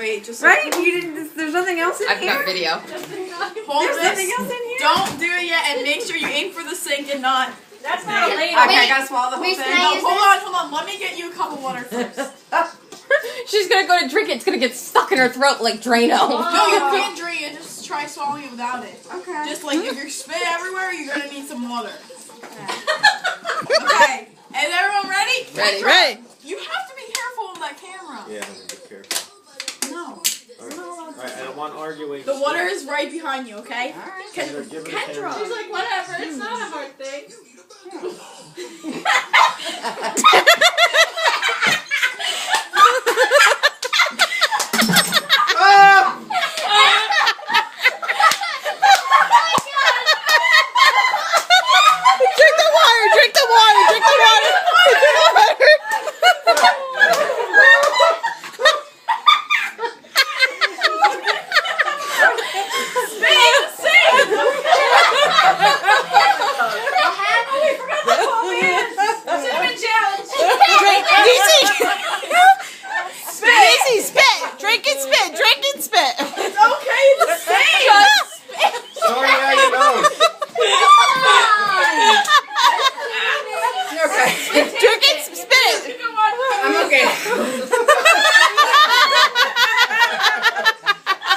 Wait, just right? You didn't. There's nothing else in here. I've got video. hold There's this. nothing else in here. Don't do it yet, and make sure you aim for the sink and not. That's not a lady. Wait, Okay, I gotta swallow the whole wait, thing. can I No, use hold on. Let me get you a cup of water first. She's gonna go to drink it. It's gonna get stuck in her throat like Drano. No, you can't drink it. Just try swallowing it without it. Okay. Just like if you're spit everywhere, you're gonna need some water. Okay. Is everyone ready? Ready. Ready. You have to be careful with that camera. Yeah, I'm gonna be careful. No. Alright, I don't want arguing. The water is right behind you, okay? Alright. Give it a Kendra. chance. like, whatever. It's not a hard thing. Drink the water. Drink the water. Drink the water. Drink the water. Cinnamon challenge. Drink. Easy. Easy. Spit. Drink and spit. Drink and spit. It's okay to say. Sorry, how you know? Okay. Drink it. Spit it. I'm okay.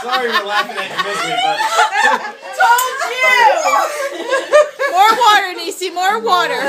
Sorry we're laughing at your misery, but Told you. More water, Niecy. More water.